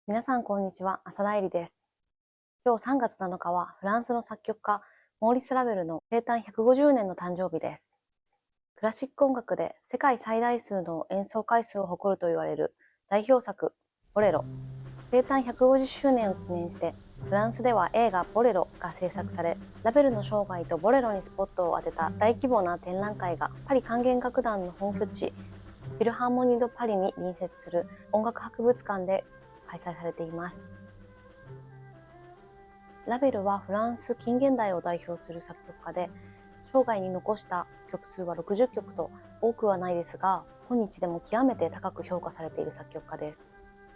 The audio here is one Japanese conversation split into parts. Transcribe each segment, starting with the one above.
皆さんこんにちは、浅田絵里です。今日3月7日はフランスの作曲家、モーリス・ラベルの生誕150年の誕生日です。クラシック音楽で世界最大数の演奏回数を誇ると言われる代表作、ボレロ。生誕150周年を記念して、フランスでは映画ボレロが制作され、ラベルの生涯とボレロにスポットを当てた大規模な展覧会がパリ管弦楽団の本拠地、フィルハーモニー・ド・パリに隣接する音楽博物館で開催されています。ラベルはフランス近現代を代表する作曲家で、生涯に残した曲数は60曲と多くはないですが、今日でも極めて高く評価されている作曲家です。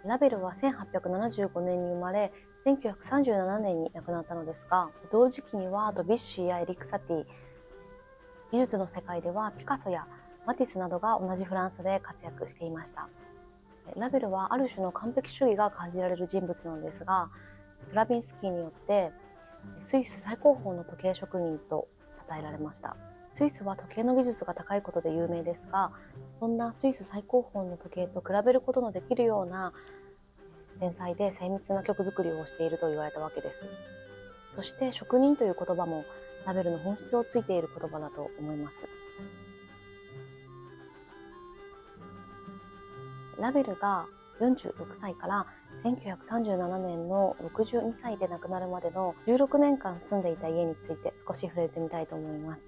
ラベルは1875年に生まれ、1937年に亡くなったのですが、同時期にはドビュッシーやエリック・サティ、美術の世界ではピカソやマティスなどが同じフランスで活躍していました。ラベルはある種の完璧主義が感じられる人物なのですが、ストラヴィンスキーによってスイス最高峰の時計職人と称えられました。スイスは時計の技術が高いことで有名ですが、そんなスイス最高峰の時計と比べることのできるような繊細で精密な曲作りをしていると言われたわけです。そして職人という言葉もラベルの本質をついている言葉だと思います。ラベルが46歳から1937年の62歳で亡くなるまでの16年間住んでいた家について少し触れてみたいと思います。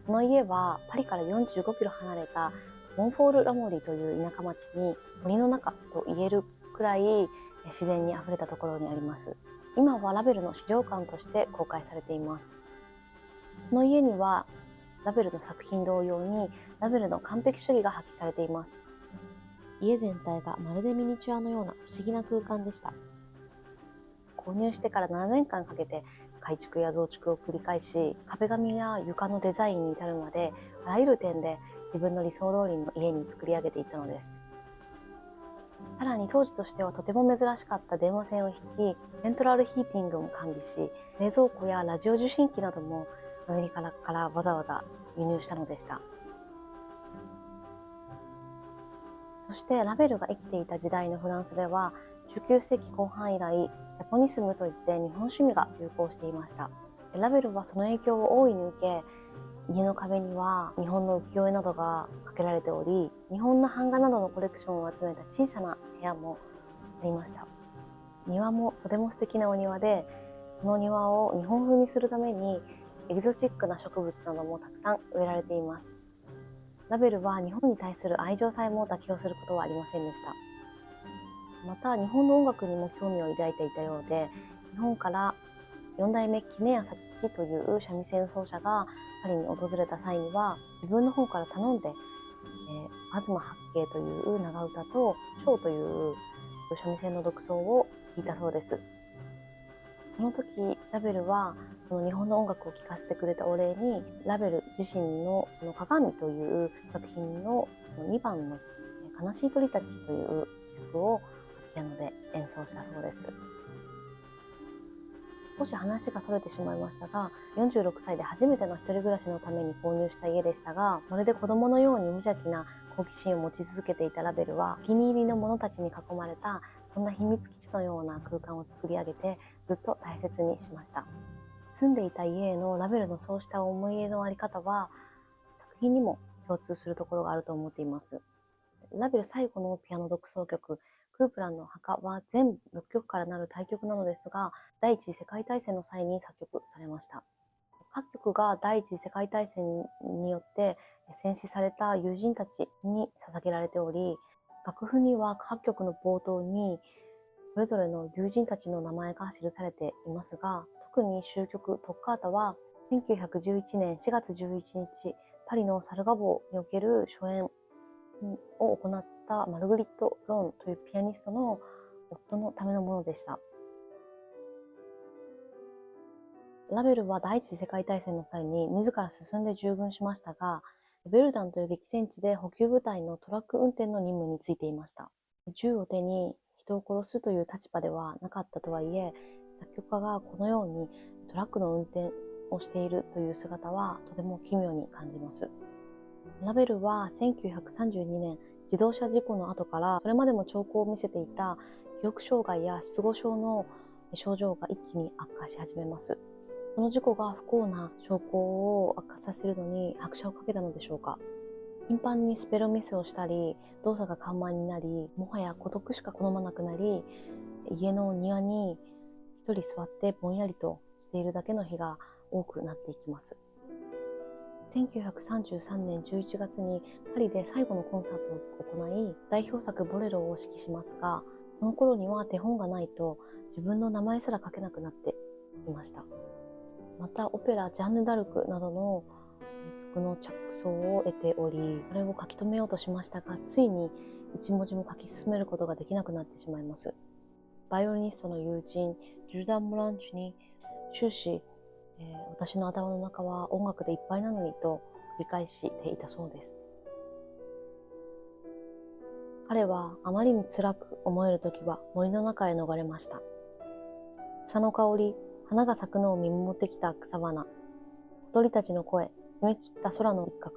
その家はパリから45キロ離れたモンフォール・ラモリという田舎町に、森の中と言えるくらい自然にあふれたところにあります。今はラベルの資料館として公開されています。この家にはラベルの作品同様にラベルの完璧主義が発揮されています。家全体がまるでミニチュアのような不思議な空間でした。購入してから7年間かけて改築や増築を繰り返し、壁紙や床のデザインに至るまであらゆる点で自分の理想通りの家に作り上げていったのです。さらに当時としてはとても珍しかった電話線を引き、セントラルヒーティングも完備し、冷蔵庫やラジオ受信機などもアメリカからわざわざ輸入したのでした。そしてラベルが生きていた時代のフランスでは、19世紀後半以来、ジャポニスムといって日本趣味が流行していました。ラベルはその影響を大いに受け、家の壁には日本の浮世絵などがかけられており、日本の版画などのコレクションを集めた小さな部屋もありました。庭もとても素敵なお庭で、その庭を日本風にするためにエキゾチックな植物などもたくさん植えられています。ラベルは日本に対する愛情さえも妥協することはありませんでした。また日本の音楽にも興味を抱いていたようで、日本から4代目杵屋佐吉という三味線奏者がパリに訪れた際には、自分の方から頼んで、東八景という長唄と蝶という三味線の独奏を聴いたそうです。その時ラベルはその日本の音楽を聴かせてくれたお礼に、ラベル自身の鏡という作品の2番の悲しい鳥たちという曲をピアノで演奏したそうです。少し話がそれてしまいましたが、46歳で初めての一人暮らしのために購入した家でしたが、まるで子供のように無邪気な好奇心を持ち続けていたラベルは、お気に入りの者たちに囲まれたそんな秘密基地のような空間を作り上げて、ずっと大切にしました。住んでいた家へのラベルのそうした思い入れのあり方は、作品にも共通するところがあると思っています。ラベル最後のピアノ独奏曲、クープランの墓は全6曲からなる大曲なのですが、第一次世界大戦の際に作曲されました。各曲が第一次世界大戦によって戦死された友人たちに捧げられており、楽譜には各曲の冒頭にそれぞれの友人たちの名前が記されていますが、特に終曲トッカータは1911年4月11日、パリのサルガボーにおける初演を行ったマルグリット・ローンというピアニストの夫のためのものでした。ラベルは第一次世界大戦の際に自ら進んで従軍しましたが、ベルダンという激戦地で補給部隊のトラック運転の任務に就いていました。銃を手に人を殺すという立場ではなかったとはいえ、作曲家がこのようにトラックの運転をしているという姿はとても奇妙に感じます。ラベルは1932年自動車事故の後からそれまでも兆候を見せていた記憶障害や失語症の症状が一気に悪化し始めます。その事故が不幸な兆候を悪化させるのに拍車をかけたのでしょうか。頻繁にスペルミスをしたり、動作が緩慢になり、もはや孤独しか好まなくなり、家の庭に一人座ってぼんやりとしているだけの日が多くなっていきます。1933年11月にパリで最後のコンサートを行い、代表作ボレロを指揮しますが、この頃には手本がないと自分の名前すら書けなくなっていました。またオペラジャンヌ・ダルクなどの曲の着想を得ており、これを書き留めようとしましたが、ついに一文字も書き進めることができなくなってしまいます。バイオリニストの友人ジュルダン・モランチュに終始、私の頭の中は音楽でいっぱいなのにと繰り返していたそうです。彼はあまりに辛く思えるときは森の中へ逃れました。草の香り、花が咲くのを見守ってきた草花、小鳥たちの声、澄み切った空の一角、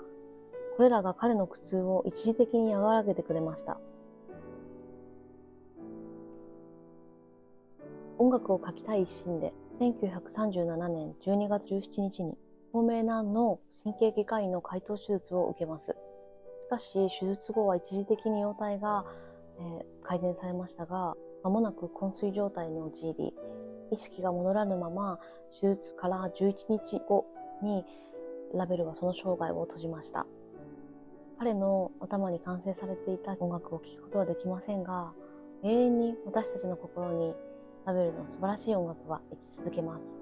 これらが彼の苦痛を一時的に和らげてくれました。音楽を書きたい一心で1937年12月17日に透明な脳神経外科医の開頭手術を受けます。しかし手術後は一時的に容体が、改善されましたが、間もなく昏睡状態に陥り、意識が戻らぬまま手術から11日後にラベルはその生涯を閉じました。彼の頭に完成されていた音楽を聴くことはできませんが、永遠に私たちの心にラベルの素晴らしい音楽は生き続けます。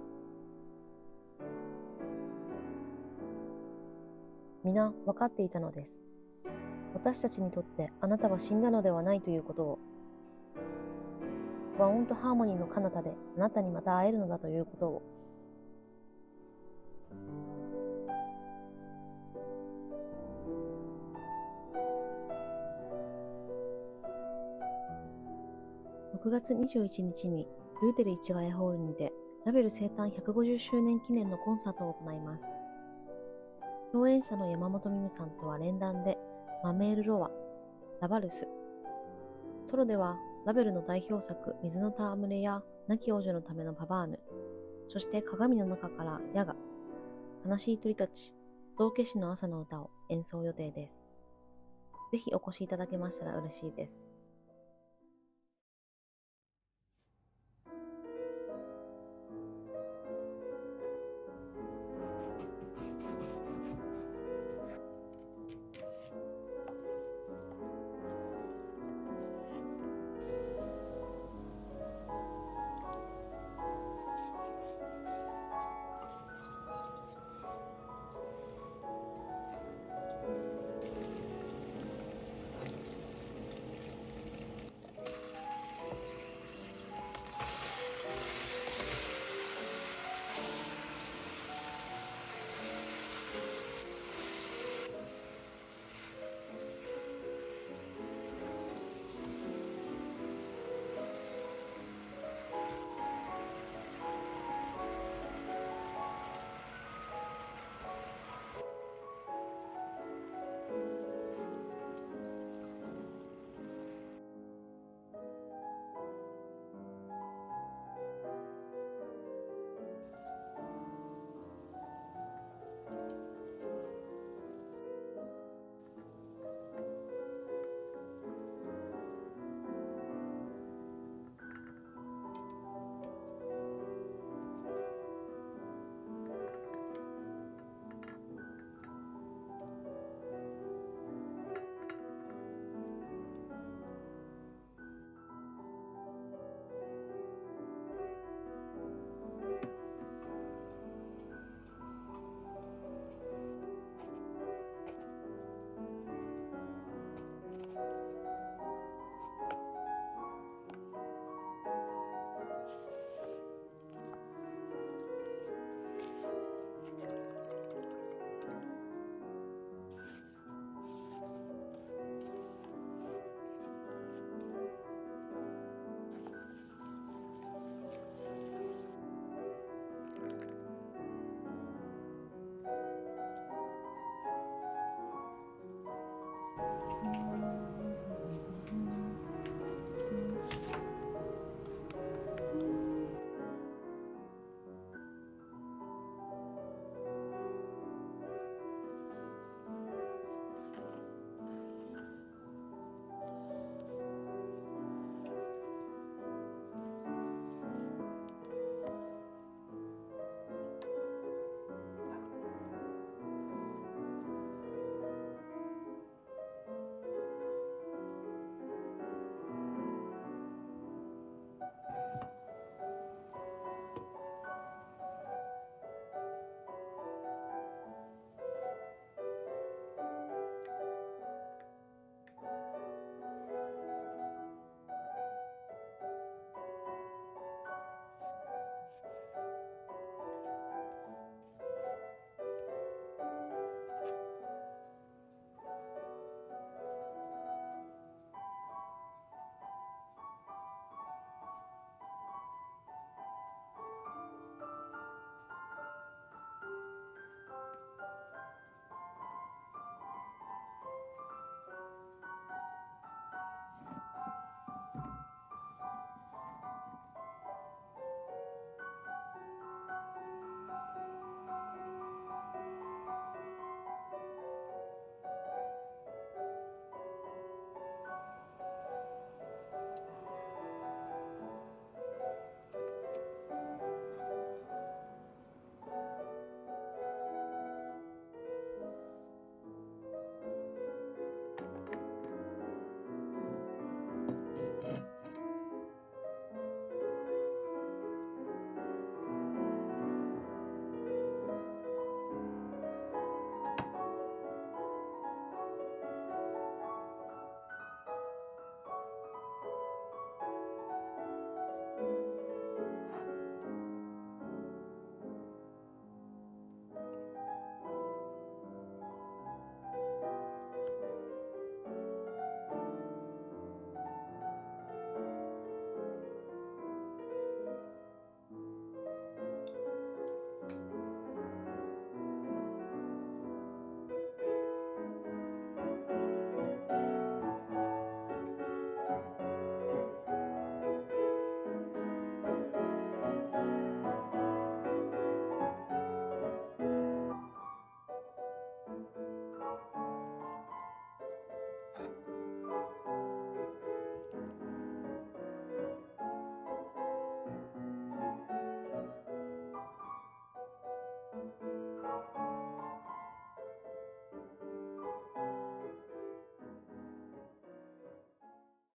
皆分かっていたのです。私たちにとってあなたは死んだのではないということを。和音とハーモニーの彼方であなたにまた会えるのだということを。6月21日にルーテル市ヶ谷ホールにてラベル生誕150周年記念のコンサートを行います。共演者の山本美夢さんとは連弾でマメール・ロワ、ラバルス。ソロではラベルの代表作水の戯れや亡き王女のためのパバーヌ、そして鏡の中からヤガ、悲しい鳥たち、道化師の朝の歌を演奏予定です。ぜひお越しいただけましたら嬉しいです。